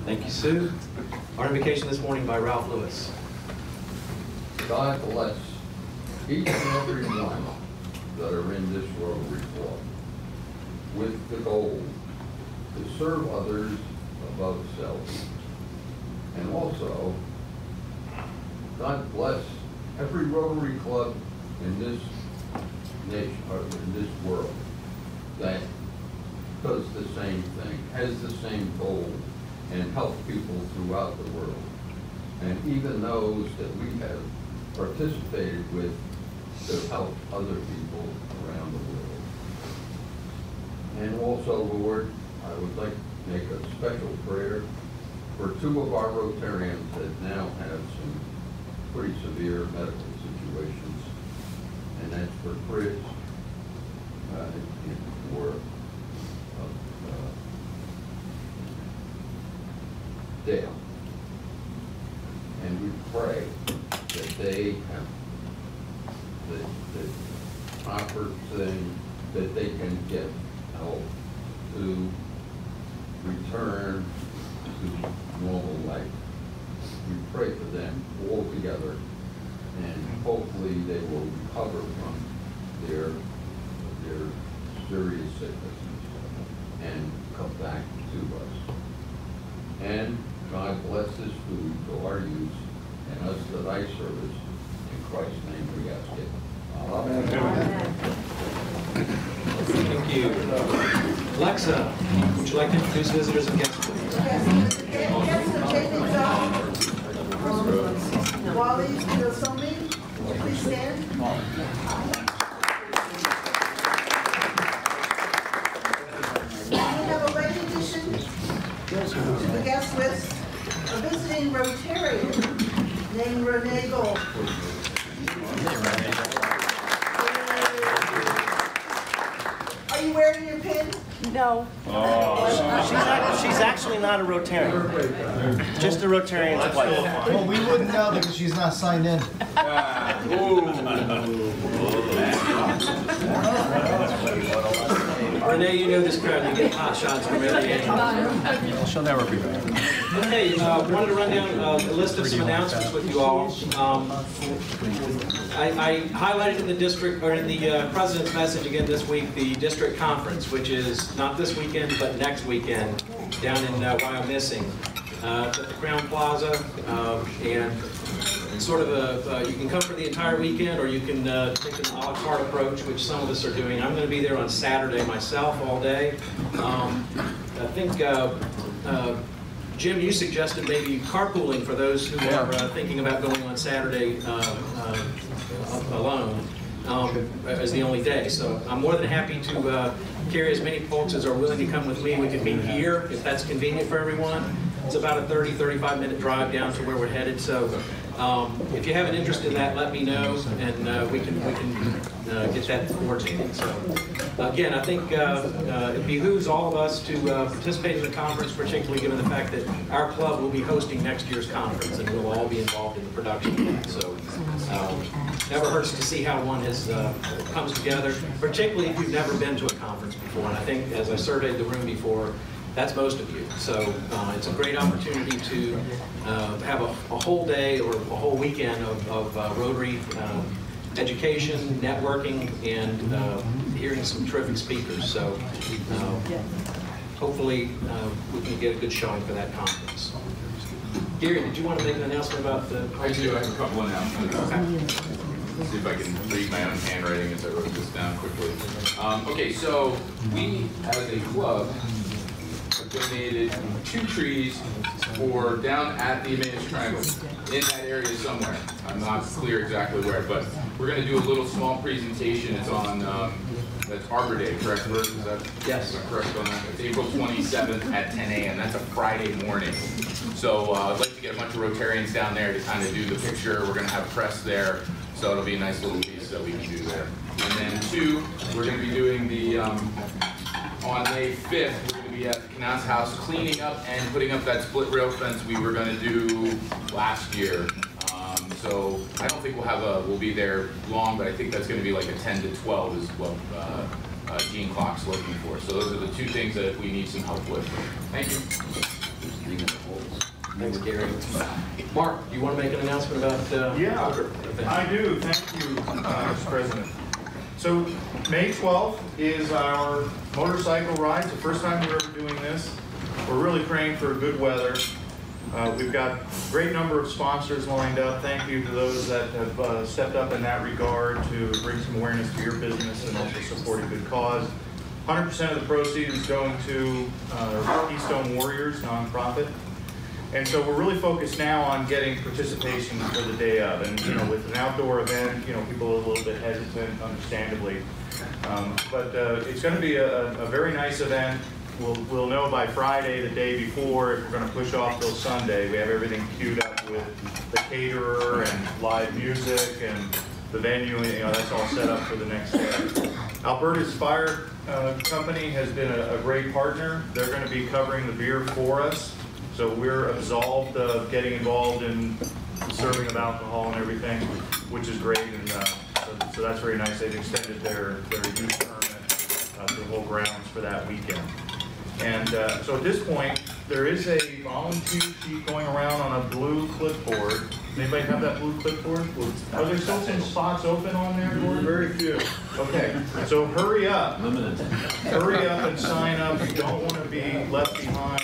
Thank you, Sue. Our invocation this morning by Ralph Lewis. God bless each and every one that are in this Rotary Club with the goal to serve others above self. And also, God bless every Rotary Club in this nation, or in this world, that does the same thing, has the same goal, and helps people throughout the world. And even those that we have participated with to help other people around the world. And also, Lord, I would like to make a special prayer for two of our Rotarians that now have some pretty severe medical situations, and that's for Chris and for Dale. And we pray that they have the proper thing, that they can get help to return to normal life. We pray for them all together, and hopefully they will recover from their serious sicknesses and come back to us. And God bless this food to our use and us that I service. In Christ's name we ask it. Amen. Thank you. Alexa, would you like to introduce visitors and guests, please? Wally Gilsoni, please stand. We have a late addition to the guest list, a visiting Rotarian named Renee Gold. Are you wearing your pin? No. Oh. She's actually not a Rotarian. Just a Rotarian's wife. Well, we wouldn't know because she's not signed in. Renee, you know this crowd, you get hot shots from Renee. She'll never be back. Okay, wanted to run down a list of some announcements with you all. I highlighted in the district, or in the president's message again this week, the district conference, which is not this weekend, but next weekend, down in Wyomissing, at the Crown Plaza, and sort of you can come for the entire weekend, or you can take an a la carte approach, which some of us are doing. I'm going to be there on Saturday myself all day. I think Jim, you suggested maybe carpooling for those who are thinking about going on Saturday alone as the only day. So I'm more than happy to carry as many folks as are willing to come with me. We can meet here if that's convenient for everyone. It's about a 30-35 minute drive down to where we're headed. So if you have an interest in that, let me know, and we can get that coordinated. So again, I think it behooves all of us to participate in the conference, particularly given the fact that our club will be hosting next year's conference, and we'll all be involved in the production of it. So never hurts to see how one comes together, particularly if you've never been to a conference before. And I think, as I surveyed the room before, that's most of you. So it's a great opportunity to have a whole day or a whole weekend of Rotary education, networking, and hearing some terrific speakers. So hopefully we can get a good showing for that conference. Gary, did you want to make an announcement about the... I do. I have a couple announcements. Okay. Let's see if I can read my own handwriting as I wrote this down quickly. Okay, so we, as a club, donated 2 trees for down at the Emmaus Triangle, in that area somewhere. I'm not clear exactly where, but we're going to do a little small presentation. It's on, that's Arbor Day, correct, Bert? Is that, yes. Is that correct on that? It's April 27th at 10 a.m. That's a Friday morning. So I'd like to get a bunch of Rotarians down there to kind of do the picture. We're going to have press there, so it'll be a nice little piece that we can do there. And then 2, we're going to be doing the, on May 5th, we're going to be at the Canals House cleaning up and putting up that split rail fence we were going to do last year. So I don't think we'll be there long, but I think that's going to be like a 10 to 12 is what Gene Clock's looking for. So those are the 2 things that we need some help with. Thank you. Thanks, Gary. Mark, do you want to make an announcement about Yeah, event? I do. Thank you, Mr. President. So May 12th is our motorcycle ride. It's the first time we're ever doing this. We're really praying for good weather. We've got a great number of sponsors lined up. Thank you to those that have stepped up in that regard to bring some awareness to your business and also support a good cause. 100% of the proceeds is going to Keystone Warriors nonprofit. And so we're really focused now on getting participation for the day of. And with an outdoor event, people are a little bit hesitant, understandably. But it's going to be a very nice event. We'll know by Friday, the day before, if we're going to push off till Sunday. We have everything queued up with the caterer and live music and the venue. That's all set up for the next day. Alberta's Fire Company has been a great partner. They're going to be covering the beer for us. So we're absolved of getting involved in the serving of alcohol and everything, which is great. And so that's very nice. They've extended their use permit to the whole grounds for that weekend. And so at this point, there is a volunteer sheet going around on a blue clipboard. Anybody have that blue clipboard? Are there still some spots open on there, Gordon? Very few. Okay, so hurry up. Hurry up and sign up. You don't want to be left behind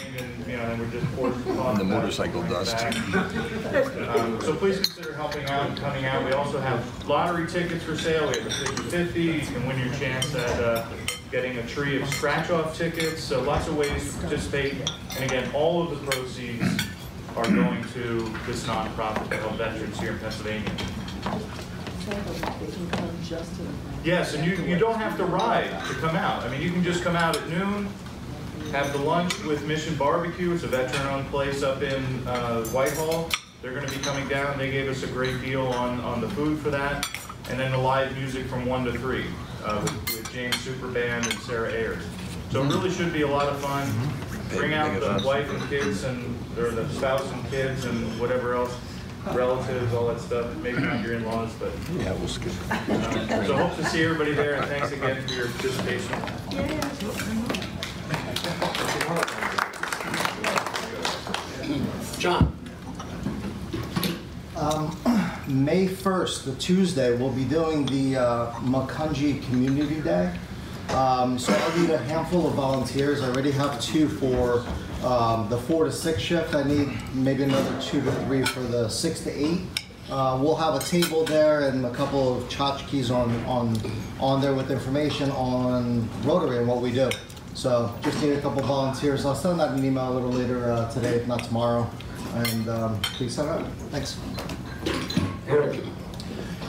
and we're just forced to talk the about motorcycle dust. So please consider helping out and coming out. We also have lottery tickets for sale. We have a 50-50. You can win your chance at getting a tree of scratch-off tickets. So lots of ways to participate. And again, all of the proceeds are going to this nonprofit to help veterans here in Pennsylvania. Yes, and you don't have to ride to come out. I mean, you can just come out at noon, have the lunch with Mission Barbecue. It's a veteran-owned place up in Whitehall. They're going to be coming down. They gave us a great deal on the food for that. And then the live music from 1 to 3 with James Superband and Sarah Ayers. So it really should be a lot of fun. Bring out the wife and kids or the spouse and kids and whatever else, relatives, all that stuff. Maybe not your in-laws, but Yeah, we'll skip. so hope to see everybody there. And thanks again for your participation. John. May 1st, the Tuesday, we'll be doing the Macungie Community Day. So I need a handful of volunteers. I already have 2 for the 4 to 6 shift. I need maybe another 2 to 3 for the 6 to 8. We'll have a table there and a couple of tchotchkes on there with information on Rotary and what we do. So just need a couple volunteers. I'll send out an email a little later today, if not tomorrow. And please sign up. Thanks.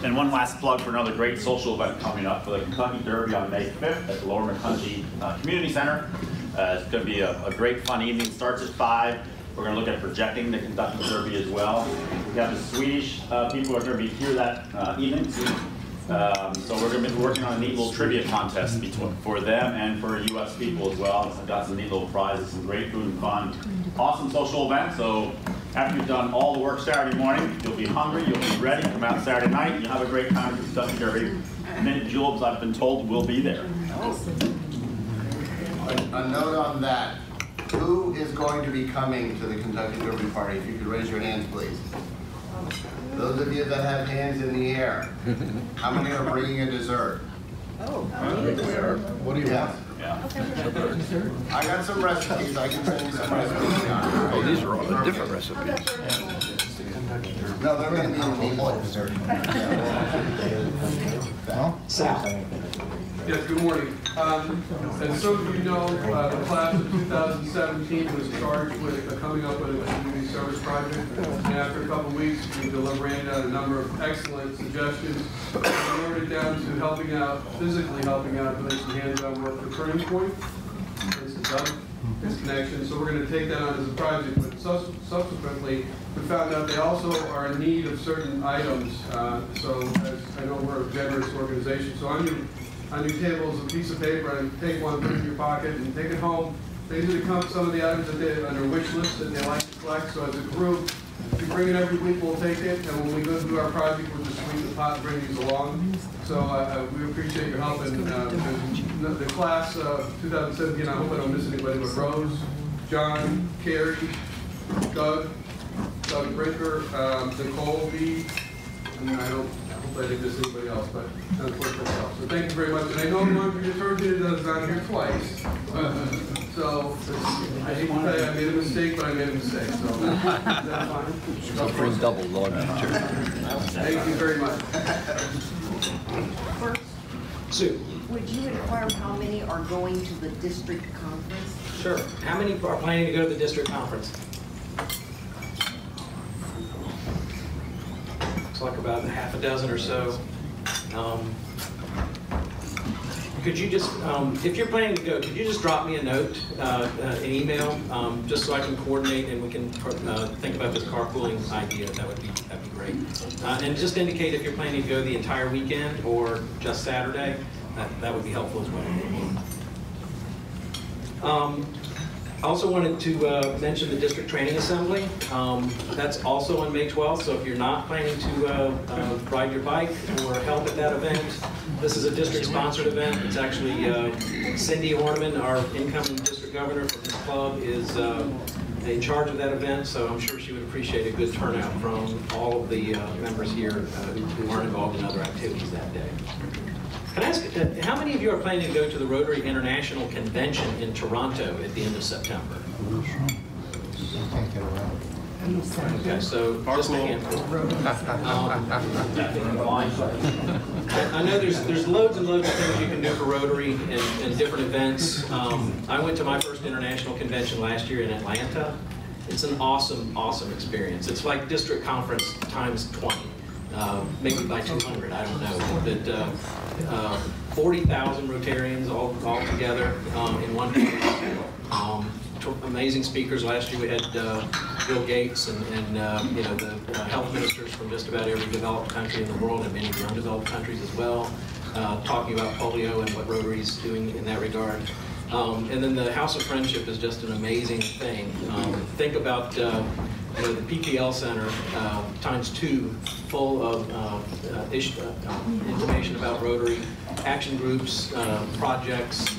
And one last plug for another great social event coming up for the Kentucky Derby on May 5th at the Lower Macungie Community Center. It's going to be a great fun evening. It starts at 5. We're going to look at projecting the Kentucky Derby as well. We have the Swedish people who are going to be here that evening. So we're going to be working on a neat little trivia contest for them and for U.S. people as well. I've got some neat little prizes, some great food and fun. Awesome social event. So after you've done all the work Saturday morning, you'll be hungry, you'll be ready, come out Saturday night, you'll have a great time at the Kentucky Derby. Mint Juleps, I've been told, will be there. A note on that. Who is going to be coming to the Kentucky Derby party? If you could raise your hands, please. Those of you that have hands in the air, how many are bringing a dessert? What do you want? Yeah. I got some recipes. I can send you some recipes. Oh, these are all different recipes. No, they're going to be in the dessert. Yes, good morning. As some of you know, the class of 2017 was charged with coming up with a community service project. And after a couple of weeks, we deliberated on a number of excellent suggestions. We narrowed it down to helping out, physically helping out, doing some hands-on work for Turning Point. It's done. It's connection. So we're going to take that on as a project. But subsequently, we found out they also are in need of certain items. So as I know we're a generous organization. So on your table is a piece of paper, and take one, put it in your pocket, and take it home. They usually come some of the items that they on their wish list that they like to collect. So as a group, if you bring it every week, we'll take it, and when we go through our project, we'll just sweeten the pot and bring these along. So we appreciate your help. And the class of 2017, I hope I don't miss anybody, but Rose, John, Carrie, Doug Brinker, Nicole B. I mean, I hope I didn't miss anybody else, but unfortunately, so thank you very much. And I know one of your attorneys is not here twice. So I hate to tell you, I made a mistake, but I made a mistake. So that's fine. Suffering double log teacher. Thank you very much. First, Sue. would you inquire how many are going to the district conference? Sure. How many are planning to go to the district conference? Looks like about half a dozen or so. Could you just, if you're planning to go, could you just drop me a note, an email, just so I can coordinate and we can think about this carpooling idea? That'd be great. And just indicate if you're planning to go the entire weekend or just Saturday. That would be helpful as well. I also wanted to mention the District Training Assembly. That's also on May 12th, so if you're not planning to ride your bike or help at that event, this is a district-sponsored event. It's actually Cindy Horniman, our incoming district governor from this club, is in charge of that event, so I'm sure she would appreciate a good turnout from all of the members here who aren't involved in other activities that day. Can I ask, how many of you are planning to go to the Rotary International Convention in Toronto at the end of September? Can't get around. Okay, so just a handful. I know there's loads and loads of things you can do for Rotary and different events. I went to my first international convention last year in Atlanta. It's an awesome, awesome experience. It's like district conference times 20. Maybe by 200, I don't know. But 40,000 Rotarians all together in one place. Amazing speakers. Last year we had Bill Gates and you know, the health ministers from just about every developed country in the world and many of the undeveloped countries as well, talking about polio and what Rotary's doing in that regard. And then the House of Friendship is just an amazing thing. Think about you know, the PPL Center times 2, full of information about Rotary, action groups, projects.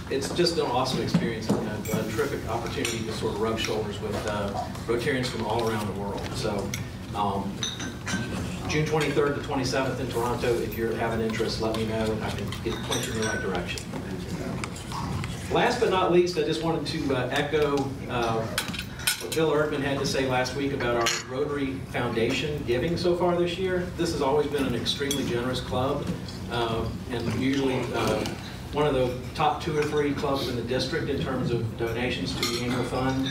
It's just an awesome experience and a terrific opportunity to sort of rub shoulders with Rotarians from all around the world. So June 23rd to 27th in Toronto, if you have an interest, let me know and I can point you in the right direction. Last but not least, I just wanted to echo what Bill Erdman had to say last week about our Rotary Foundation giving so far this year. This has always been an extremely generous club and usually one of the top 2 or 3 clubs in the district in terms of donations to the annual fund.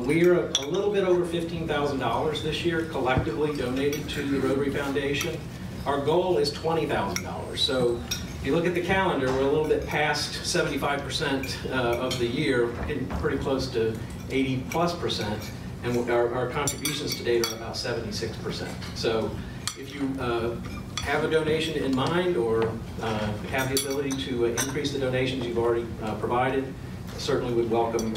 We are a little bit over $15,000 this year collectively donated to the Rotary Foundation. Our goal is $20,000. So if you look at the calendar, we're a little bit past 75% of the year, getting pretty close to 80+%, and our contributions to date are about 76%. So if you have a donation in mind or have the ability to increase the donations you've already provided, certainly would welcome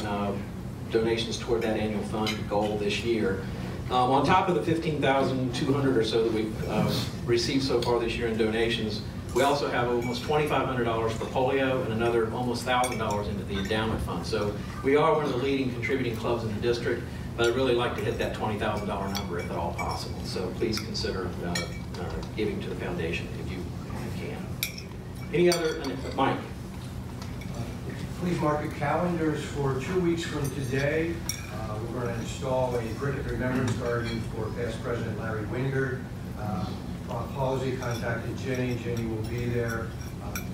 donations toward that annual fund goal this year. On top of the 15,200 or so that we've received so far this year in donations, we also have almost $2,500 for polio and another almost $1,000 into the endowment fund. So we are one of the leading contributing clubs in the district, but I'd really like to hit that $20,000 number if at all possible. So please consider giving to the foundation if you can. Any other, Mike? Please mark your calendars for 2 weeks from today. We're going to install a brick of remembrance garden for past President Larry Wingard. Bob Halsey contacted Jenny. Jenny will be there.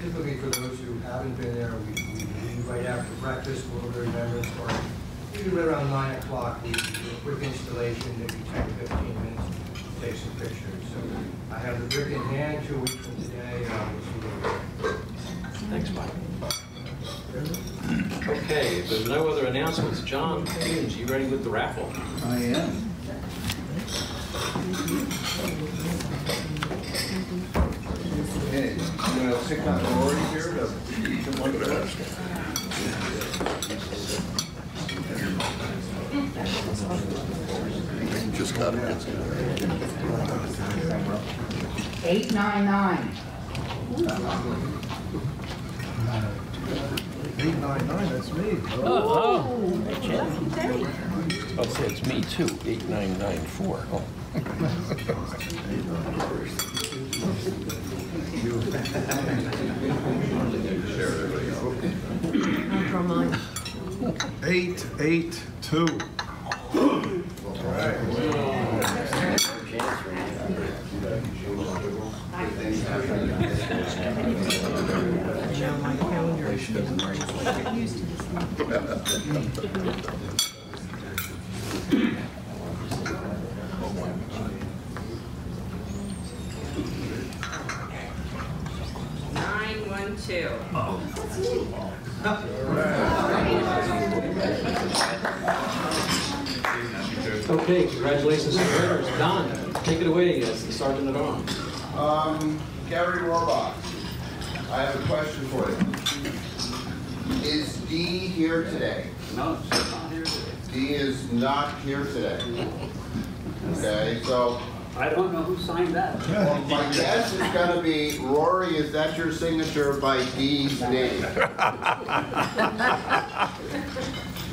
Typically, for those who haven't been there, we leave right after breakfast. We'll do a remembrance garden. Usually right around 9 o'clock, we do a quick installation, maybe 10 to 15 minutes, take some pictures. So I have the brick in hand 2 weeks from today. We'll see. Thanks, Mike. Okay, if there's no other announcements, John Humes, you ready with the raffle? I am. Okay, I'm going to pick up Lori here to one Just got it. 899. 899, that's me. Oh, I'll say it's me too, 8994. Oh. From mine. 882. My calendar is get used to this thing. 912. Okay, congratulations to the winners. Don, take it away as the Sergeant at Arms. Gary Rohrbach, I have a question for you. Is Dee here today? No, she's not here today. Dee is not here today. Okay, so. I don't know who signed that. Well, my guess is gonna be, Rory, is that your signature by Dee's name?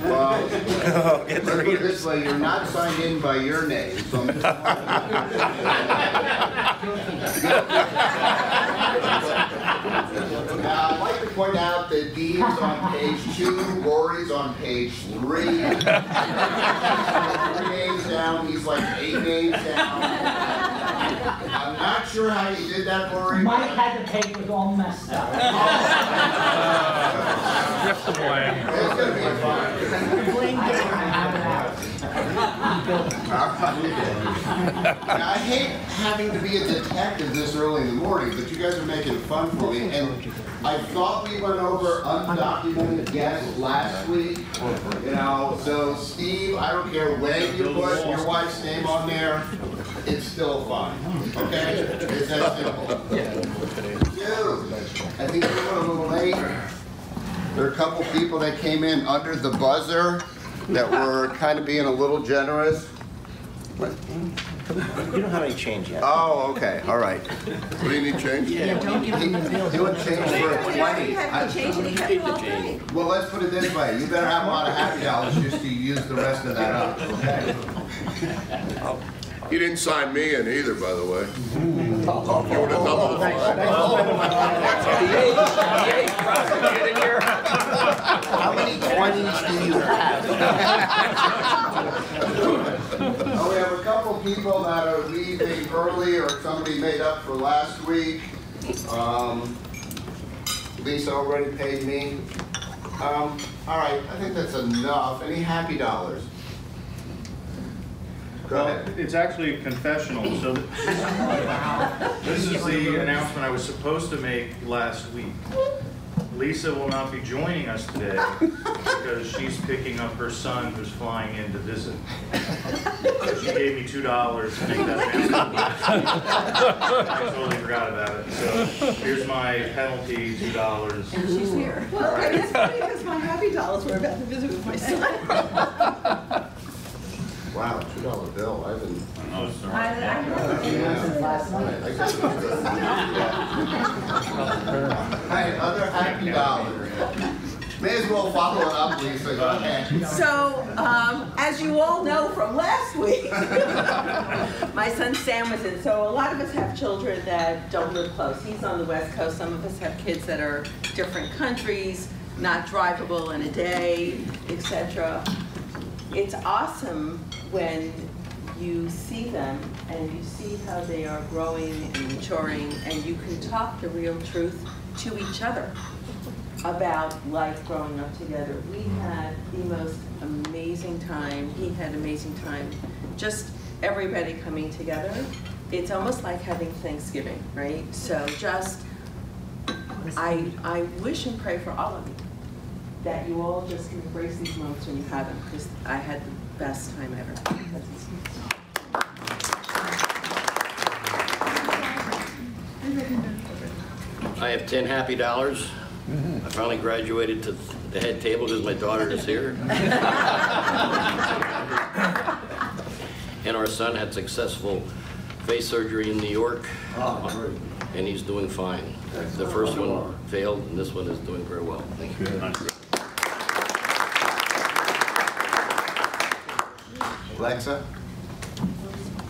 Well, let's put it this way, you're not signed in by your name, so I'm just Now, I'd like to point out that Dee is on page 2, Rory's on page 3. 3 names down, he's like 8 names down. I'm not sure how you did that, Rory. Mike had the paper all messed up. Just the blame. It's gonna be fun. Now, I hate having to be a detective this early in the morning, but you guys are making it fun for me. And I thought we went over undocumented guests last week. You know, so Steve, I don't care when you put your wife's name on there, it's still fine. Okay? It's that simple. Dude, I think we were a little late. There are a couple people that came in under the buzzer that were kind of being a little generous. What? You don't have any change yet. Oh, okay, all right. What do you need change? Yeah, don't give him the bill. He would change for a 20. Well, let's put it this way. You better have a lot of happy dollars just to use the rest of that up, okay? You didn't sign me in either, by the way. You were the double. How many 20s do you have? Oh, we have a couple people that are leaving early or somebody made up for last week. Lisa already paid me. All right, I think that's enough. Any happy dollars? Well, it's actually a confessional, so this is the announcement I was supposed to make last week. Lisa will not be joining us today because she's picking up her son who's flying in to visit. So she gave me $2 to make that announcement. I totally forgot about it. So here's my penalty, $2. And she's here. Well, and it's funny because my happy dollars were about to visit with my son. Wow, $2 bill. I've been. I last night. Hey, other happy dollars. May as well follow it up, Lisa. Go ahead. So, as you all know from last week, my son Sam was in. So a lot of us have children that don't live close. He's on the West Coast. Some of us have kids that are different countries, not drivable in a day, etc. It's awesome when you see them and you see how they are growing and maturing, and you can talk the real truth to each other about life growing up together. We had the most amazing time. He had amazing time. Just everybody coming together. It's almost like having Thanksgiving, right? So just, I wish and pray for all of you that you all just can embrace these moments when you have them, because I had the best time ever. I have 10 happy dollars. I finally graduated to the head table because my daughter is here. And our son had successful face surgery in New York. And he's doing fine. The first one failed, and this one is doing very well. Thank you. Alexa?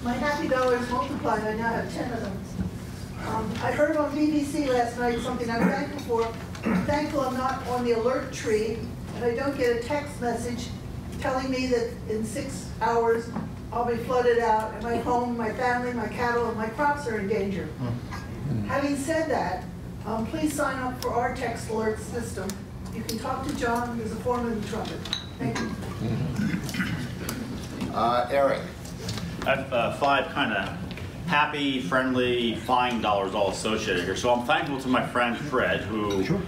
My happy dollars multiplied, I now have 10 of them. I heard on BBC last night something I'm thankful for. I'm thankful I'm not on the alert tree and I don't get a text message telling me that in 6 hours I'll be flooded out and my home, my family, my cattle, and my crops are in danger. Having said that, please sign up for our text alert system. You can talk to John, who's a foreman in the trumpet. Thank you. Eric? I have 5 kind of happy, friendly, flying dollars all associated here. So I'm thankful to my friend Fred, who,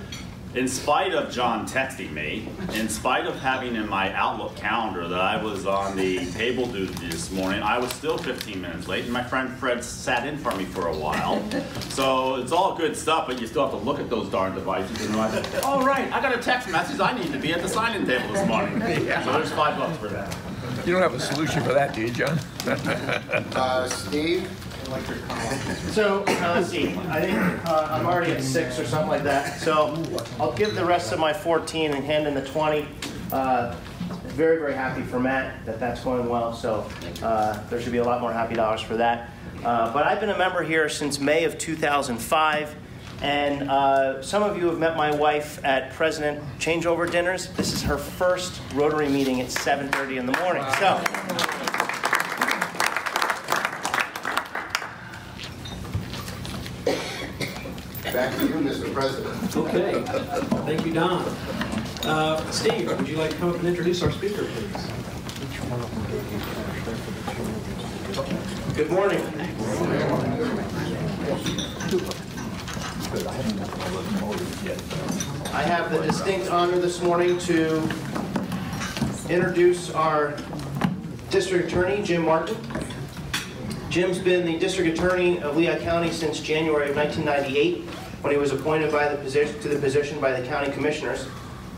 in spite of John texting me, in spite of having in my Outlook calendar that I was on the table duty this morning, I was still 15 minutes late, and my friend Fred sat in for me for a while. So it's all good stuff, but you still have to look at those darn devices and realize, oh right, I got a text message, I need to be at the sign-in table this morning. So there's $5 for that. You don't have a solution for that, do you, John? Steve? So, let's see, I think I'm already at 6 or something like that. So I'll give the rest of my 14 and hand in the 20. Very, very happy for Matt that that's going well. So there should be a lot more happy dollars for that. But I've been a member here since May of 2005. And some of you have met my wife at President Changeover dinners. This is her first Rotary meeting at 7:30 in the morning. So. Back to you, Mr. President. Okay. Thank you, Don. Steve, would you like to come up and introduce our speaker, please? Good morning. I have the distinct honor this morning to introduce our District Attorney, Jim Martin. Jim's been the District Attorney of Lehigh County since January of 1998, when he was appointed to the position by the County Commissioners.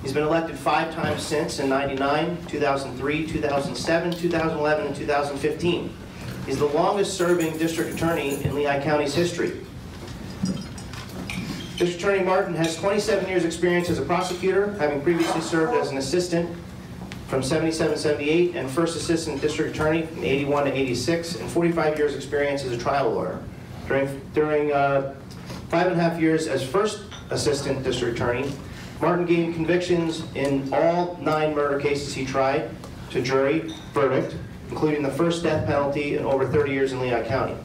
He's been elected 5 times since, in 99, 2003, 2007, 2011, and 2015. He's the longest-serving District Attorney in Lehigh County's history. District Attorney Martin has 27 years' experience as a prosecutor, having previously served as an assistant from 77-78 and first assistant district attorney from 81 to 86, and 45 years' experience as a trial lawyer. During 5.5 years as first assistant district attorney, Martin gained convictions in all 9 murder cases he tried to jury verdict, including the first death penalty in over 30 years in Lehigh County.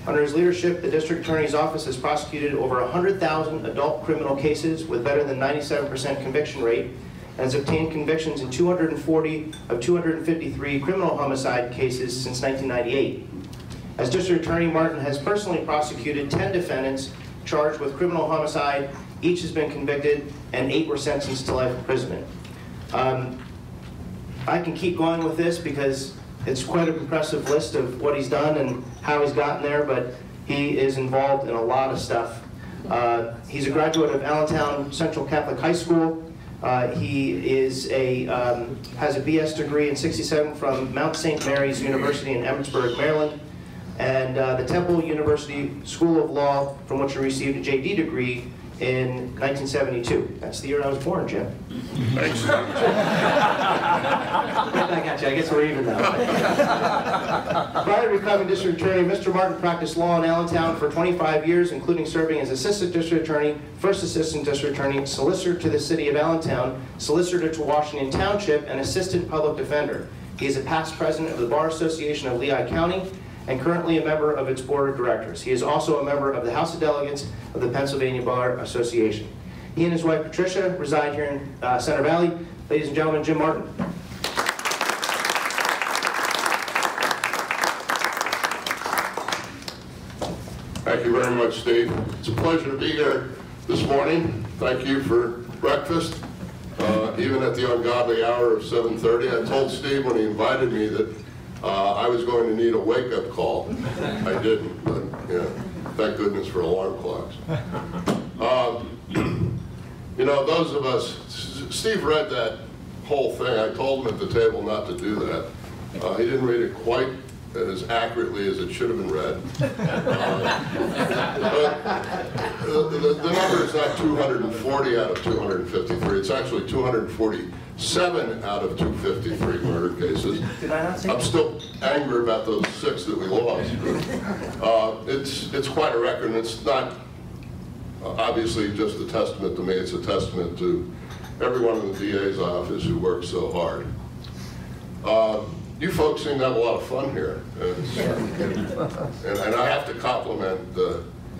Under his leadership, the District Attorney's Office has prosecuted over 100,000 adult criminal cases with better than 97% conviction rate, and has obtained convictions in 240 of 253 criminal homicide cases since 1998. As District Attorney, Martin has personally prosecuted 10 defendants charged with criminal homicide. Each has been convicted, and 8 were sentenced to life imprisonment. I can keep going with this because it's quite an impressive list of what he's done and how he's gotten there, but he is involved in a lot of stuff. He's a graduate of Allentown Central Catholic High School. He is has a BS degree in '67 from Mount St. Mary's University in Emmitsburg, Maryland, and the Temple University School of Law, from which he received a JD degree in 1972. That's the year I was born, Jim. Thanks. I got you. I guess we're even now. Prior to becoming district attorney, Mr. Martin practiced law in Allentown for 25 years, including serving as assistant district attorney, first assistant district attorney, solicitor to the city of Allentown, solicitor to Washington Township, and assistant public defender. He is a past president of the Bar Association of Lehigh County and currently a member of its board of directors. He is also a member of the House of Delegates of the Pennsylvania Bar Association. He and his wife Patricia reside here in Center Valley. Ladies and gentlemen, Jim Martin. Thank you very much, Steve. It's a pleasure to be here this morning. Thank you for breakfast, even at the ungodly hour of 7:30. I told Steve when he invited me that I was going to need a wake-up call. I didn't, but yeah, thank goodness for alarm clocks. You know, those of us, Steve read that whole thing. I told him at the table not to do that. He didn't read it quite as accurately as it should have been read. But the number is not 240 out of 253. It's actually 240 7 out of 253 murder cases. Did I not say I'm still angry about those 6 that we lost. It's quite a record, and it's not obviously just a testament to me, it's a testament to everyone in the DA's office who works so hard. You folks seem to have a lot of fun here. And I have to compliment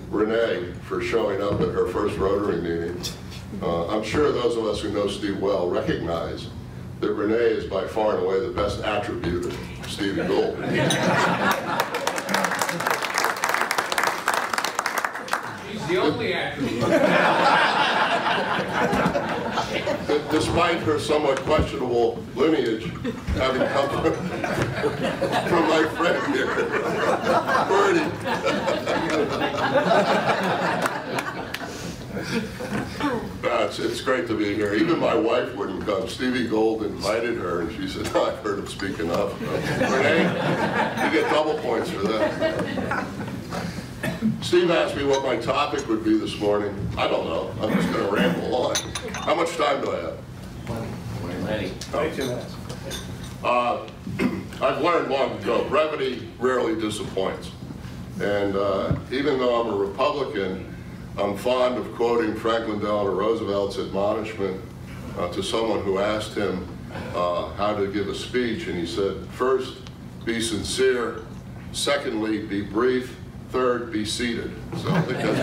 Renee for showing up at her first Rotary meeting. I'm sure those of us who know Steve well recognize that Renee is by far and away the best attribute of Stevie Gould. He's the only attribute. Despite her somewhat questionable lineage, having come from my friend here, Bertie. It's great to be here. Even my wife wouldn't come. Stevie Gould invited her, and she said, "No, I've heard him speak enough." Renee, you get double points for that. Steve asked me what my topic would be this morning. I don't know. I'm just going to ramble on. How much time do I have? Plenty. I've learned long ago, brevity rarely disappoints. And even though I'm a Republican, I'm fond of quoting Franklin Delano Roosevelt's admonishment to someone who asked him how to give a speech, and he said, first, be sincere. Secondly, be brief. Third, be seated. So I think that's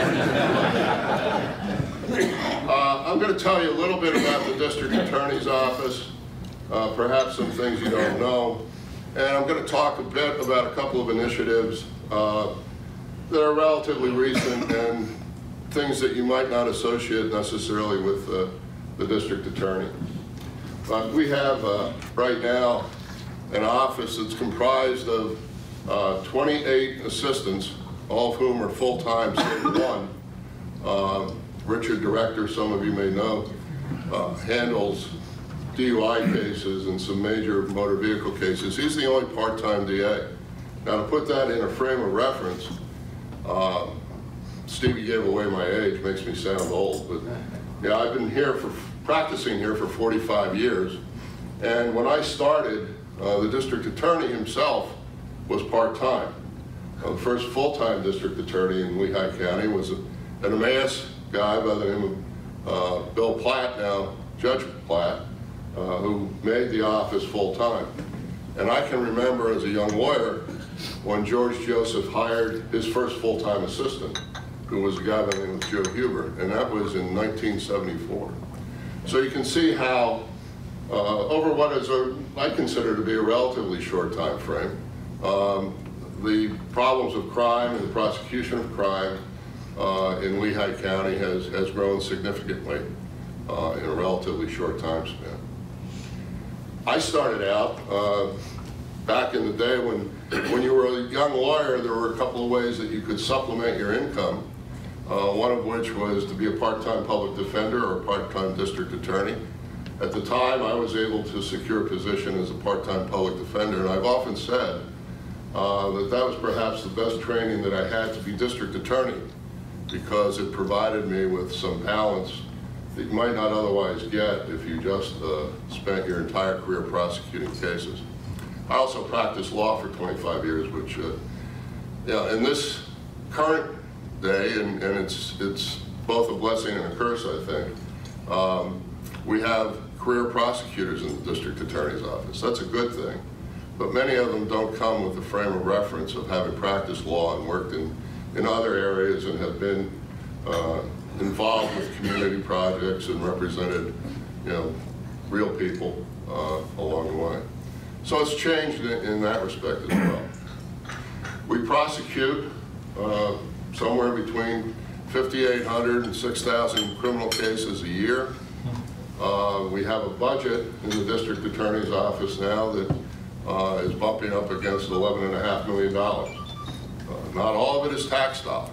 pretty good. I'm going to tell you a little bit about the District Attorney's Office, perhaps some things you don't know, and I'm going to talk a bit about a couple of initiatives that are relatively recent and things that you might not associate necessarily with the District Attorney. But we have right now an office that's comprised of 28 assistants, all of whom are full-time, save one. Richard Director, some of you may know, handles DUI cases and some major motor vehicle cases. He's the only part-time DA. Now, to put that in a frame of reference, Stevie gave away my age, makes me sound old, but yeah, I've been here practicing here for 45 years. And when I started, the District Attorney himself was part-time. The first full-time district attorney in Lehigh County was an Emmaus guy by the name of Bill Platt, now Judge Platt, who made the office full-time. And I can remember as a young lawyer when George Joseph hired his first full-time assistant, who was a guy by the name of Joe Huber, and that was in 1974. So you can see how, over what is I consider to be a relatively short time frame, the problems of crime and the prosecution of crime in Lehigh County has grown significantly in a relatively short time span. I started out back in the day when you were a young lawyer, there were a couple of ways that you could supplement your income, one of which was to be a part-time public defender or a part-time district attorney. At the time, I was able to secure a position as a part-time public defender, and I've often said that was perhaps the best training that I had to be district attorney, because it provided me with some balance that you might not otherwise get if you just spent your entire career prosecuting cases. I also practiced law for 25 years, which, in this current day, and it's both a blessing and a curse, I think, we have career prosecutors in the district attorney's office. That's a good thing. But many of them don't come with the frame of reference of having practiced law and worked in other areas and have been involved with community projects and represented, real people along the way. So it's changed in that respect as well. We prosecute somewhere between 5,800 and 6,000 criminal cases a year. We have a budget in the district attorney's office now that is bumping up against $11.5 million. Not all of it is tax dollars.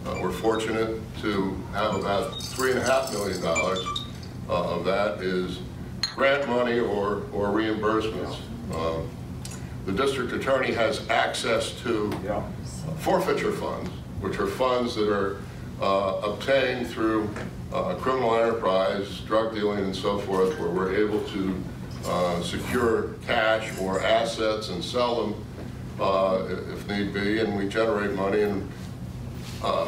We're fortunate to have about $3.5 million of that is grant money or reimbursements. The district attorney has access to forfeiture funds, which are funds that are obtained through criminal enterprise, drug dealing and so forth, where we're able to secure cash or assets and sell them if need be, and we generate money. And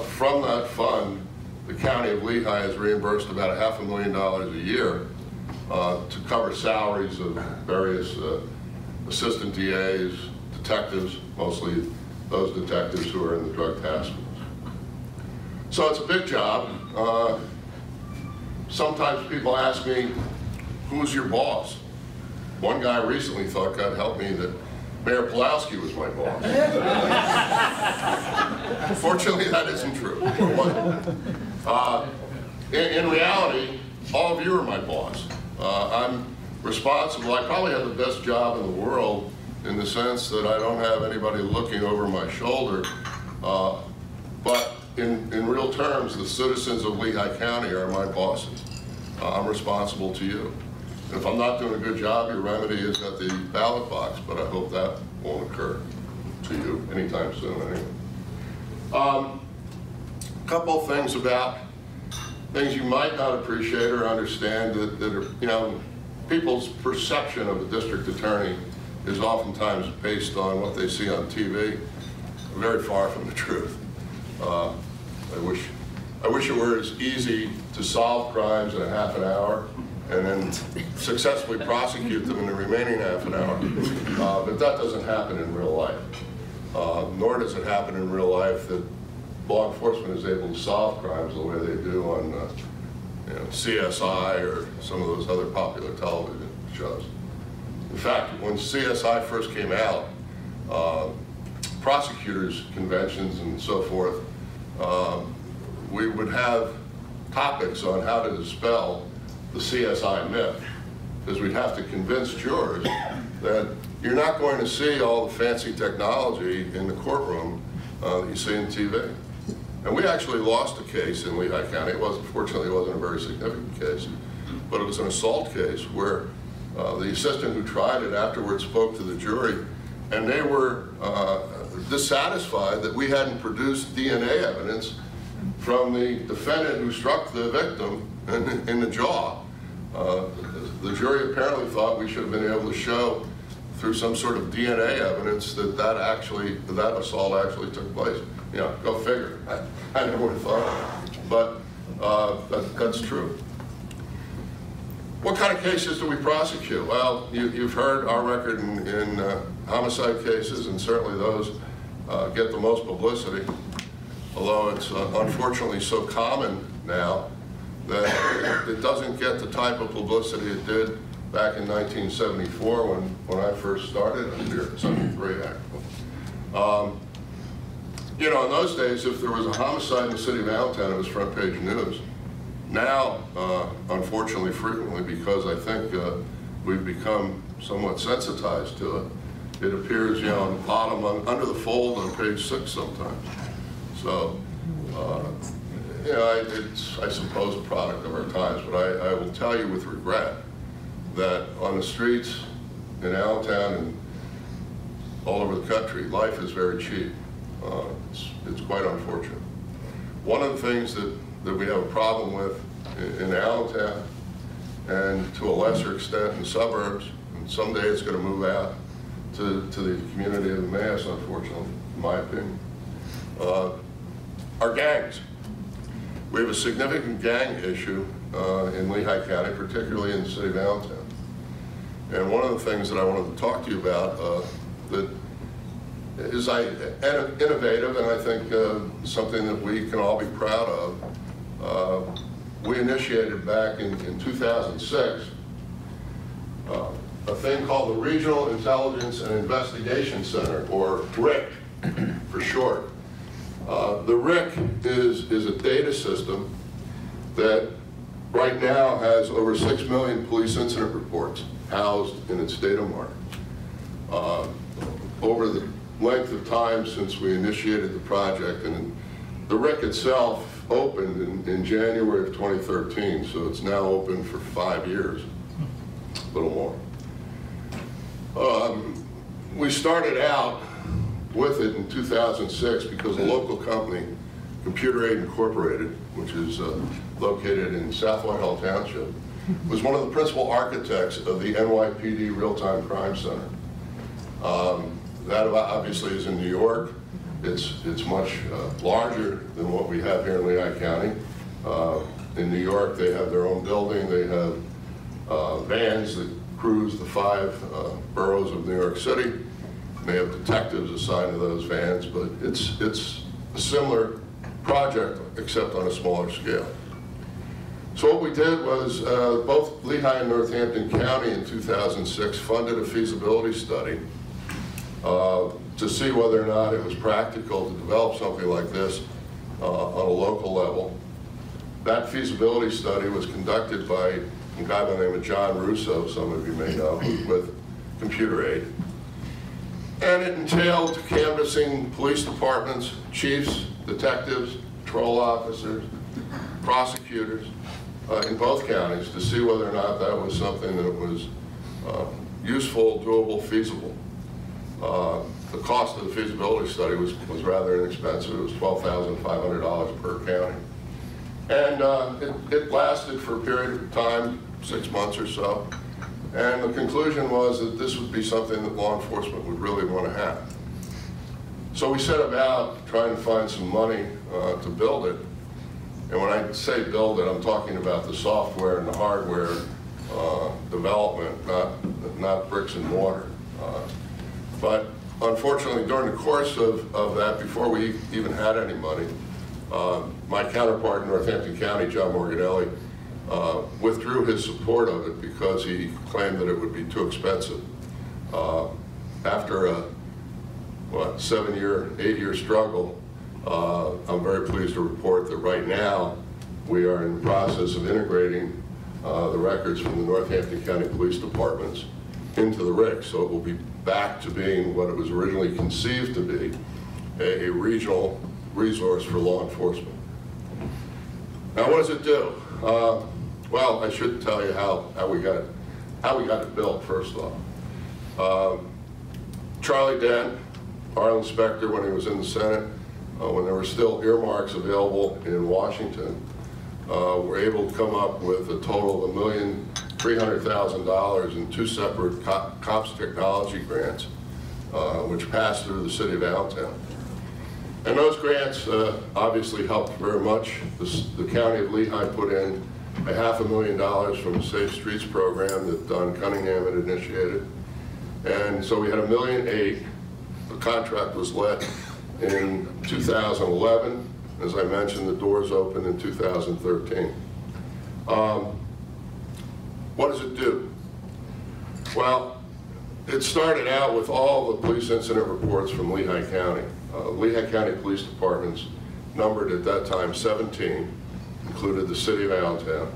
from that fund, the County of Lehigh has reimbursed about $500,000 a year to cover salaries of various assistant DAs, detectives, mostly those detectives who are in the drug task force. So it's a big job. Sometimes people ask me, who's your boss? One guy recently thought God help me that Mayor Pulowski was my boss. Fortunately, that isn't true. In reality, all of you are my boss. I'm responsible. I probably have the best job in the world in the sense that I don't have anybody looking over my shoulder. But in real terms, the citizens of Lehigh County are my bosses. I'm responsible to you. And if I'm not doing a good job, your remedy is at the ballot box, but I hope that won't occur to you anytime soon anyway. A couple of things about things you might not appreciate or understand that are, you know, people's perception of a district attorney is oftentimes based on what they see on TV. Very far from the truth. I wish it were as easy to solve crimes in a half an hour and then successfully prosecute them in the remaining half an hour. But that doesn't happen in real life. Nor does it happen in real life that law enforcement is able to solve crimes the way they do on you know, CSI or some of those other popular television shows. In fact, when CSI first came out, prosecutors' conventions and so forth, we would have topics on how to dispel the CSI myth, because we'd have to convince jurors that you're not going to see all the fancy technology in the courtroom that you see in TV. And we actually lost a case in Lehigh County. Fortunately, it wasn't a very significant case, but it was an assault case where the assistant who tried it afterwards spoke to the jury, and they were dissatisfied that we hadn't produced DNA evidence from the defendant who struck the victim in the jaw. The jury apparently thought we should have been able to show through some sort of DNA evidence that that assault actually took place. You know, go figure. I never would have thought of it, but that's true. What kind of cases do we prosecute? Well, you've heard our record in homicide cases, and certainly those get the most publicity, although it's unfortunately so common now that it doesn't get the type of publicity it did back in 1974 when I first started here, 73 actually. You know, in those days, if there was a homicide in the city of Allentown, it was front page news. Now, unfortunately, frequently, because I think we've become somewhat sensitized to it, it appears, you know, on the bottom, under the fold on page 6 sometimes. So, you know, it's, I suppose, a product of our times, but I will tell you with regret that on the streets in Allentown and all over the country, life is very cheap. It's quite unfortunate. One of the things that we have a problem with in Allentown, and to a lesser extent in the suburbs, and someday it's going to move out to the community of Emmaus, unfortunately, in my opinion, are gangs. We have a significant gang issue in Lehigh County, particularly in the city of Allentown. And one of the things that I wanted to talk to you about that is innovative, and I think something that we can all be proud of. We initiated back in 2006 a thing called the Regional Intelligence and Investigation Center, or RIC for short. The RIC is a data system that right now has over 6 million police incident reports housed in its data mart. Over the length of time since we initiated the project, and the RIC itself opened in January of 2013, so it's now open for 5 years, a little more. We started out with it in 2006 because a local company, Computer Aid Incorporated, which is located in South Whitehall Township, was one of the principal architects of the NYPD Real-Time Crime Center. That obviously is in New York. It's much larger than what we have here in Lehigh County. In New York, they have their own building. They have vans that cruise the 5 boroughs of New York City. They have detectives assigned to those vans, but it's a similar project, except on a smaller scale. So what we did was both Lehigh and Northampton County in 2006 funded a feasibility study to see whether or not it was practical to develop something like this on a local level. That feasibility study was conducted by a guy by the name of John Russo, some of you may know, with Computer Aid. And it entailed canvassing police departments, chiefs, detectives, patrol officers, prosecutors in both counties to see whether or not that was something that was useful, doable, feasible. The cost of the feasibility study was rather inexpensive. It was $12,500 per county. And it lasted for a period of time, 6 months or so. And the conclusion was that this would be something that law enforcement would really want to have. So we set about trying to find some money to build it. And when I say build it, I'm talking about the software and the hardware development, not bricks and mortar. But unfortunately, during the course of that, before we even had any money, my counterpart in Northampton County, John Morganelli, withdrew his support of it because he claimed that it would be too expensive. After a 7-year, 8-year struggle, I'm very pleased to report that right now we are in the process of integrating the records from the Northampton County Police Departments into the RIC, so it will be back to being what it was originally conceived to be, a regional resource for law enforcement. Now, what does it do? Well, I should tell you how we got it built. First off, Charlie Dent, our inspector when he was in the Senate, when there were still earmarks available in Washington, were able to come up with a total of $1,300,000 in 2 separate COPS technology grants, which passed through the city of Allentown. And those grants obviously helped very much. The county of Lehigh put in $500,000 from the Safe Streets program that Don Cunningham had initiated. And so we had $1.8 million. The contract was let in 2011. As I mentioned, the doors opened in 2013. What does it do? Well, it started out with all the police incident reports from Lehigh County. Lehigh County Police Departments numbered at that time 17, included the city of Allentown.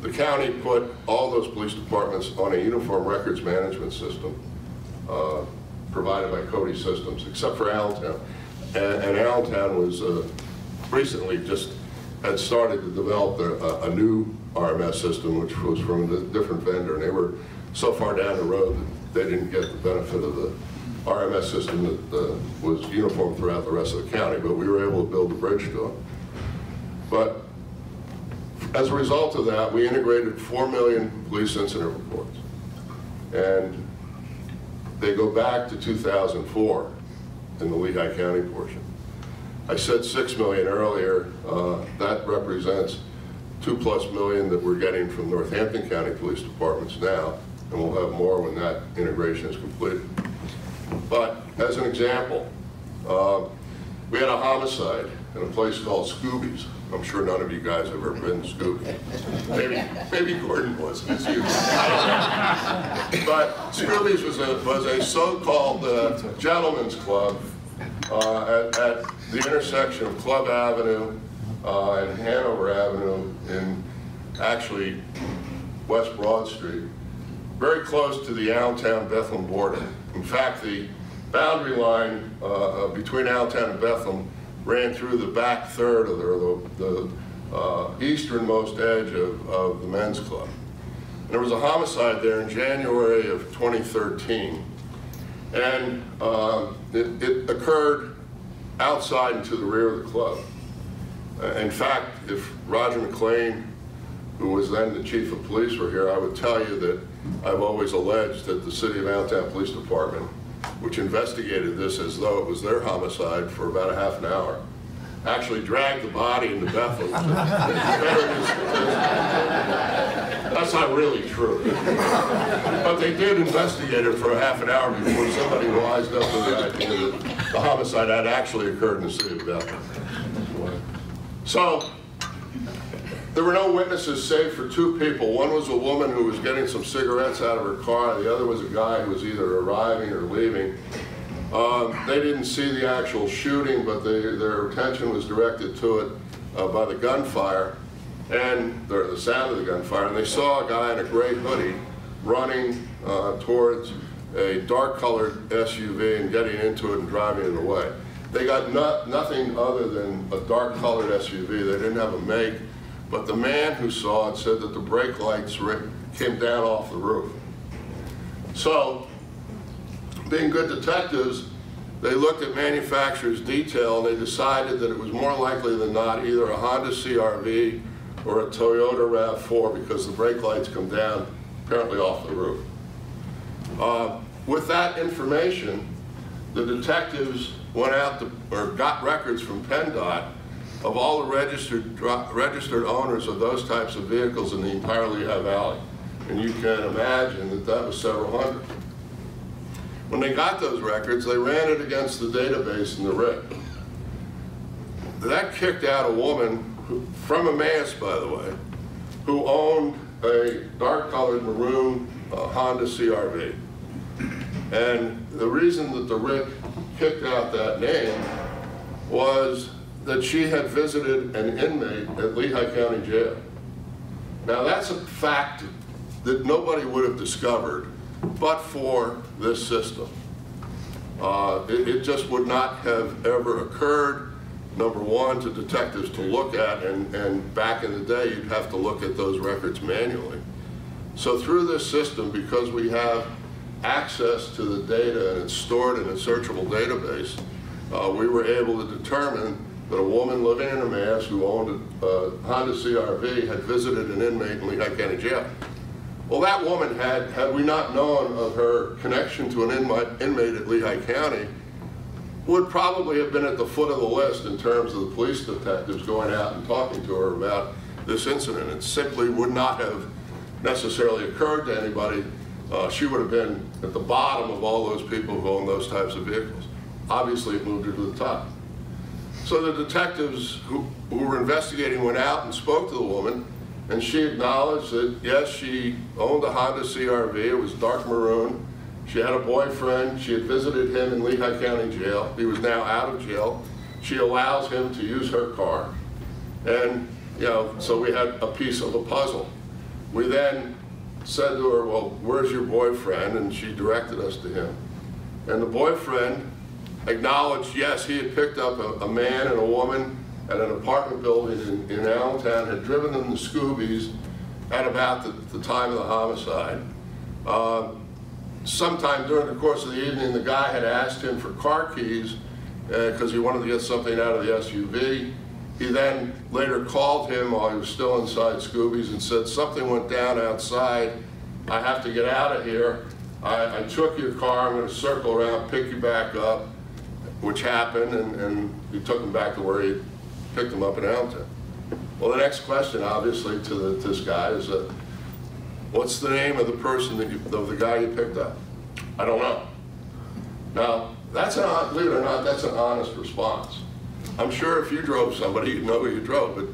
The county put all those police departments on a uniform records management system provided by Cody Systems, except for Allentown. And Allentown was recently just had started to develop a new RMS system, which was from a different vendor, and they were so far down the road that they didn't get the benefit of the RMS system that was uniform throughout the rest of the county, but we were able to build a bridge to it. But as a result of that, we integrated 4 million police incident reports. And they go back to 2004 in the Lehigh County portion. I said 6 million earlier. That represents 2+ million that we're getting from Northampton County Police Departments now, and we'll have more when that integration is completed. But as an example, we had a homicide in a place called Scooby's. I'm sure none of you guys have ever been to Scooby's. Maybe Gordon was. But Scooby's was a so-called gentleman's club at the intersection of Club Avenue and Hanover Avenue in actually West Broad Street, very close to the Allentown-Bethlehem border. In fact, the boundary line between Allentown and Bethlehem ran through the back third of the easternmost edge of the men's club. And there was a homicide there in January of 2013. And it occurred outside and to the rear of the club. In fact, if Roger McLean, who was then the chief of police, were here, I would tell you that I've always alleged that the City of Allentown Police Department, which investigated this as though it was their homicide for about a half an hour, actually dragged the body into Bethel. That's not really true. But they did investigate it for a half an hour before somebody wised up to the idea that the homicide had actually occurred in the city of Bethel. So, there were no witnesses save for two people. One was a woman who was getting some cigarettes out of her car. The other was a guy who was either arriving or leaving. They didn't see the actual shooting, but their attention was directed to it by the gunfire and the sound of the gunfire. And they saw a guy in a gray hoodie running towards a dark-colored SUV and getting into it and driving it away. They got nothing other than a dark-colored SUV. They didn't have a make. But the man who saw it said that the brake lights came down off the roof. So, being good detectives, they looked at manufacturer's detail and they decided that it was more likely than not either a Honda CR-V or a Toyota RAV4 because the brake lights come down apparently off the roof. With that information, the detectives went out or got records from PennDOT of all the registered owners of those types of vehicles in the entire Lehigh Valley. And you can imagine that that was several hundred. When they got those records, they ran it against the database in the RIC. That kicked out a woman from Emmaus, by the way, who owned a dark-colored maroon Honda CR-V. And the reason that the RIC kicked out that name was that she had visited an inmate at Lehigh County Jail. Now that's a fact that nobody would have discovered but for this system. It just would not have ever occurred, number one, to detectives to look at, and back in the day you'd have to look at those records manually. So through this system, because we have access to the data and it's stored in a searchable database, we were able to determine that a woman living in Emmaus who owned a Honda CR-V had visited an inmate in Lehigh County Jail. Well, that woman had we not known of her connection to an inmate at Lehigh County, would probably have been at the foot of the list in terms of the police detectives going out and talking to her about this incident. It simply would not have necessarily occurred to anybody. She would have been at the bottom of all those people who own those types of vehicles. Obviously, it moved her to the top. So the detectives who were investigating went out and spoke to the woman, and she acknowledged that, yes, she owned a Honda CR-V. It was dark maroon. She had a boyfriend. She had visited him in Lehigh County Jail. He was now out of jail. She allows him to use her car. And, you know, so we had a piece of a puzzle. We then said to her, well, where's your boyfriend? And she directed us to him. And the boyfriend acknowledged, yes, he had picked up a man and a woman at an apartment building in Allentown, had driven them to Scooby's at about the time of the homicide. Sometime during the course of the evening, the guy had asked him for car keys because he wanted to get something out of the SUV. He then later called him while he was still inside Scooby's and said, something went down outside. I have to get out of here. I took your car. I'm going to circle around, pick you back up, which happened, and he took him back to where he picked him up in Allentown. Well, the next question, obviously, to this guy is, what's the name of the person of the guy you picked up? I don't know. Now, believe it or not, that's an honest response. I'm sure if you drove somebody, you'd know who you drove, but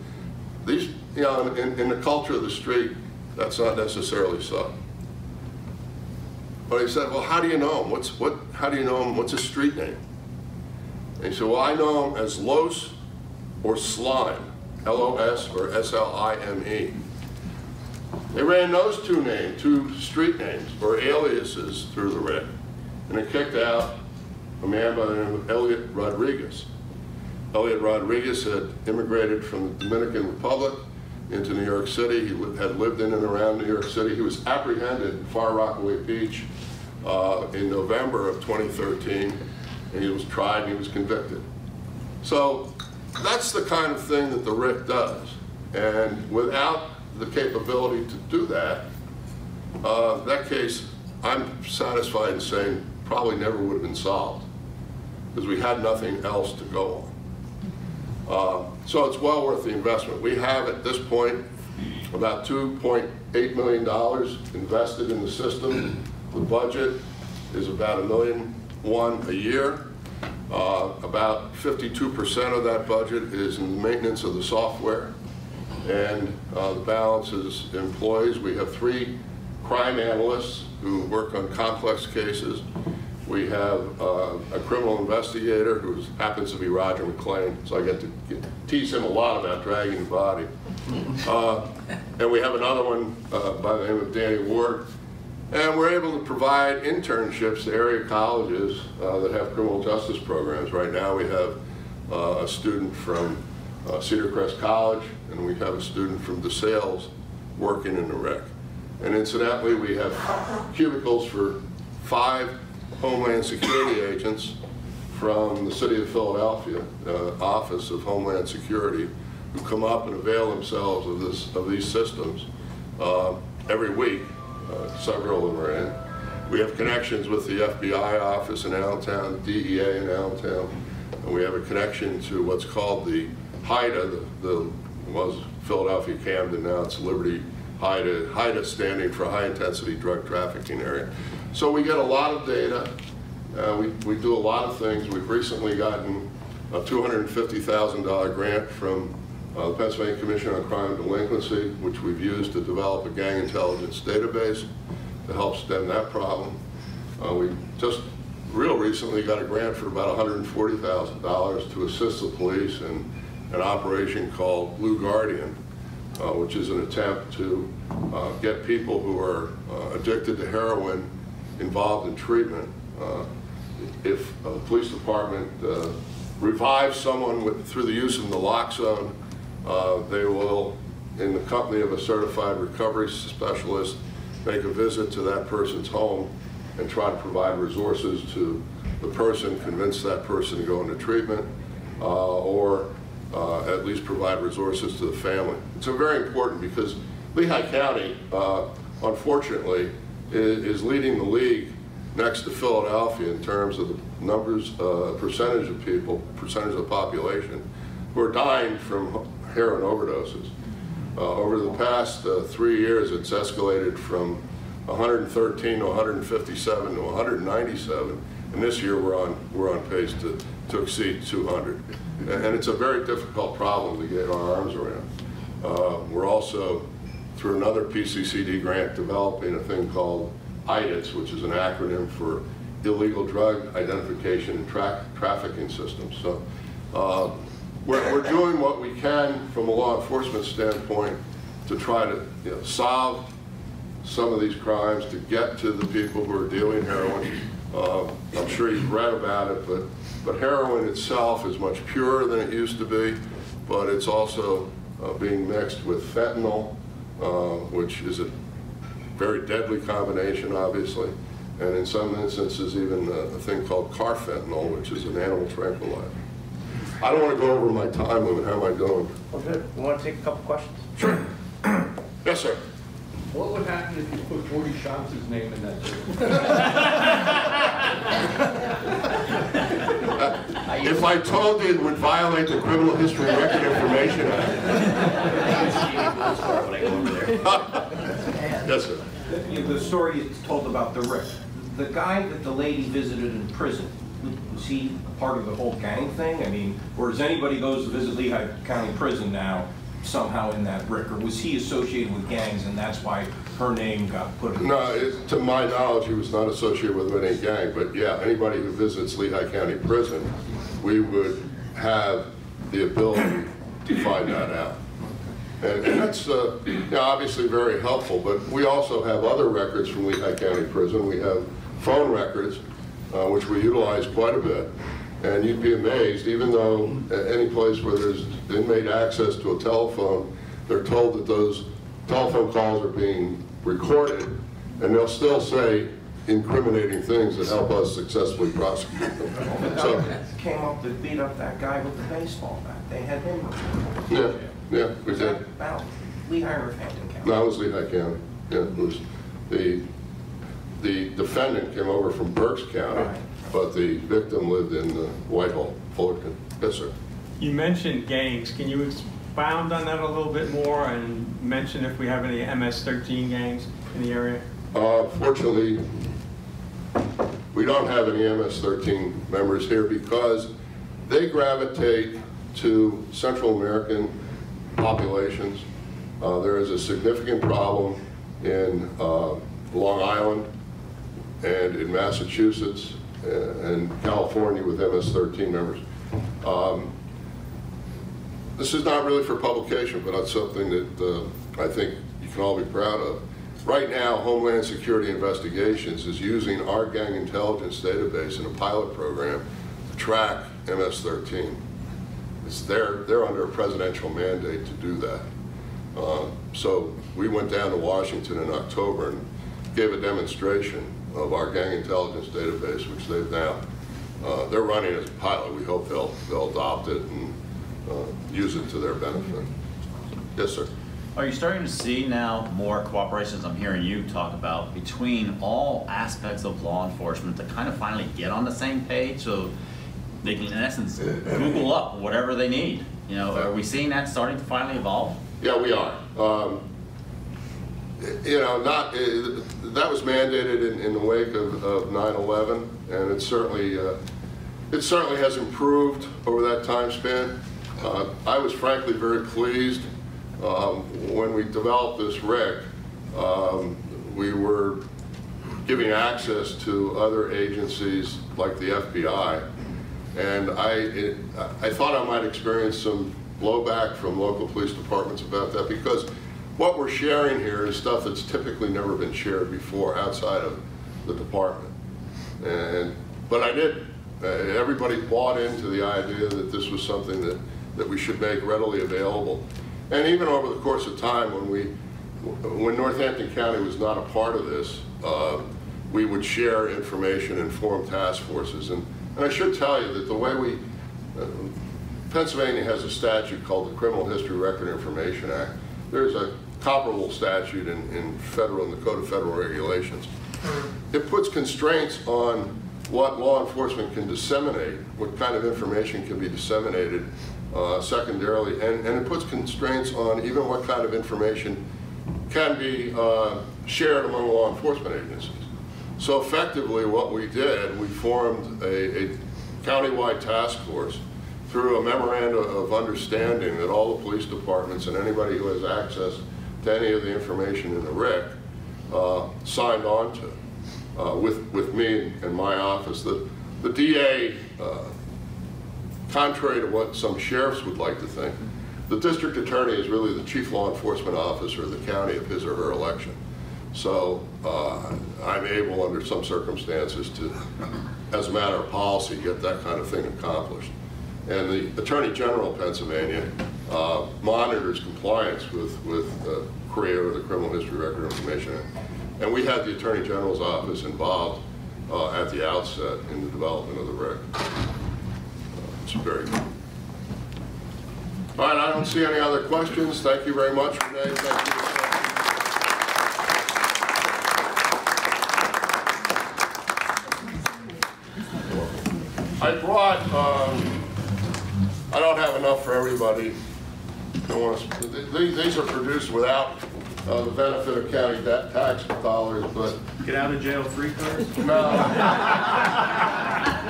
these, you know, in the culture of the street, that's not necessarily so. But he said, well, how do you know him? How do you know him? What's his street name? And he said, well, I know him as Los or Slime, L-O-S or S-L-I-M-E. They ran those two street names, or aliases, through the RIC, and it kicked out a man by the name of Elliot Rodriguez. Elliot Rodriguez had immigrated from the Dominican Republic into New York City. He had lived in and around New York City. He was apprehended in Far Rockaway Beach in November of 2013, and he was tried and he was convicted. So that's the kind of thing that the RIC does. And without the capability to do that, that case, I'm satisfied in saying, probably never would have been solved, because we had nothing else to go on. So it's well worth the investment. We have, at this point, about $2.8 million invested in the system. The budget is about $1.1 million a year. About 52% of that budget is in maintenance of the software, and the balance is employees. We have 3 crime analysts who work on complex cases. We have a criminal investigator who happens to be Roger McLean, so I get to tease him a lot about dragging the body. And we have another one by the name of Danny Ward. And we're able to provide internships to area colleges that have criminal justice programs. Right now we have a student from Cedar Crest College, and we have a student from DeSales working in the RIC. And incidentally, we have cubicles for 5 Homeland Security agents from the City of Philadelphia, Office of Homeland Security, who come up and avail themselves of these systems every week. Several of them are in. We have connections with the FBI office in Allentown, the DEA in Allentown, and we have a connection to what's called the HIDA, was Philadelphia Camden, now it's Liberty HIDA, HIDA standing for High Intensity Drug Trafficking Area. So we get a lot of data, we do a lot of things. We've recently gotten a $250,000 grant from the Pennsylvania Commission on Crime and Delinquency, which we've used to develop a gang intelligence database to help stem that problem. We just real recently got a grant for about $140,000 to assist the police in an operation called Blue Guardian, which is an attempt to get people who are addicted to heroin involved in treatment. If a police department revives someone through the use of naloxone, they will, in the company of a certified recovery specialist, make a visit to that person's home and try to provide resources to the person, convince that person to go into treatment, or at least provide resources to the family. It's very important because Lehigh County, unfortunately, is leading the league next to Philadelphia in terms of the numbers, percentage of people, percentage of the population who are dying from heroin overdoses. Over the past 3 years, it's escalated from 113 to 157 to 197, and this year we're on pace to exceed 200. And it's a very difficult problem to get our arms around. We're also, through another PCCD grant, developing a thing called IDITS, which is an acronym for Illegal Drug Identification and Trafficking Systems. So we're doing what we can from a law enforcement standpoint to try to solve some of these crimes, to get to the people who are dealing heroin. I'm sure you've read about it, but heroin itself is much purer than it used to be, but it's also being mixed with fentanyl, which is a very deadly combination, obviously, and in some instances even a thing called carfentanil, which is an animal tranquilizer. I don't want to go over my time limit. How am I doing? Well, good. You want to take a couple questions? Sure. Yes, sir. What would happen if you put Gordy Shanks' name in that? If I told you it would violate the Criminal History Record Information Act. Yes, sir. The story is told about the RIC. The guy that the lady visited in prison, was he a part of the whole gang thing? I mean, or does anybody goes to visit Lehigh County Prison now somehow in that RIC, or was he associated with gangs and that's why her name got put in? No, to my knowledge, he was not associated with any gang, but yeah, anybody who visits Lehigh County Prison, we would have the ability to find that out. And that's obviously very helpful, but we also have other records from Lehigh County Prison. We have phone records, which we utilize quite a bit. And you'd be amazed, even though any place where there's inmate access to a telephone, they're told that those telephone calls are being recorded, and they'll still say, incriminating things that help us successfully prosecute them. So, Came up to beat up that guy with the baseball bat. They had him. yeah, we did. About Lehigh or Hampton County? No, it was Lehigh County. Yeah, it was the defendant came over from Berks County, Right. but the victim lived in Whitehall, Fullerton. Yes, sir. You mentioned gangs. Can you expound on that a little bit more and mention if we have any MS-13 gangs in the area? Fortunately, we don't have any MS-13 members here because they gravitate to Central American populations. There is a significant problem in Long Island and in Massachusetts and California with MS-13 members. This is not really for publication, but it's something that I think you can all be proud of. Right now, Homeland Security Investigations is using our gang intelligence database in a pilot program to track MS-13. They're under a presidential mandate to do that. So we went down to Washington in October and gave a demonstration of our gang intelligence database, which they've now, they're running as a pilot. We hope they'll adopt it and use it to their benefit. Yes, sir. Are you starting to see now more cooperation, as I'm hearing you talk about, between all aspects of law enforcement to kind of finally get on the same page so they can, in essence, Google up whatever they need? You know, are we seeing that starting to finally evolve? Yeah, we are. You know, that was mandated in the wake of 9/11, and it certainly has improved over that time span. I was frankly very pleased when we developed this RIC. We were giving access to other agencies like the FBI, and I thought I might experience some blowback from local police departments about that, because what we're sharing here is stuff that's typically never been shared before outside of the department. But I did. Everybody bought into the idea that this was something that we should make readily available. And even over the course of time, when Northampton County was not a part of this, we would share information and form task forces. And I should tell you that the way Pennsylvania has a statute called the Criminal History Record Information Act. There's a comparable statute in the Code of Federal Regulations. It puts constraints on what law enforcement can disseminate, what kind of information can be disseminated secondarily, and it puts constraints on even what kind of information can be shared among law enforcement agencies. So effectively what we did, we formed a countywide task force through a memorandum of understanding that all the police departments and anybody who has access to any of the information in the RIC signed on to, with me and my office. The DA, contrary to what some sheriffs would like to think, the district attorney is really the chief law enforcement officer of the county of his or her election. So I'm able, under some circumstances, to, as a matter of policy, get that kind of thing accomplished. And the Attorney General of Pennsylvania monitors compliance with CREA, or the Criminal History Record Information Act. And we had the Attorney General's office involved at the outset in the development of the RIC. It's very good. All right, I don't see any other questions. Thank you very much, Renee. Thank you. I brought, I don't have enough for everybody. These are produced without the benefit of county tax dollars, but... Get out of jail free cards? No.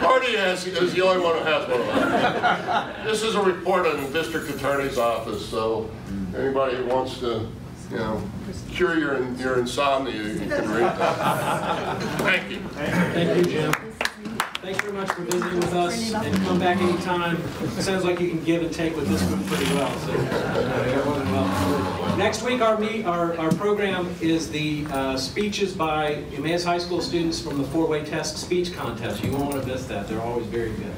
Marty is the only one who has one of them. This is a report on the district attorney's office, so anybody who wants to, you know, cure your insomnia, you can read that. Thank you. Thank you, Jim. Thanks very much for visiting with us, and come back anytime. It sounds like you can give and take with this group pretty well. So you're more than welcome. Next week, our program is the speeches by Emmaus High School students from the four-way test speech contest. You won't want to miss that. They're always very good.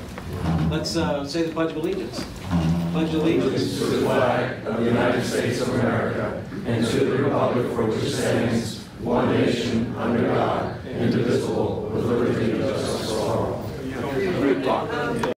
Let's say the Pledge of Allegiance. Pledge allegiance to the flag of the United States of America and to the republic for which it stands, one nation, under God, indivisible, with liberty and justice for all.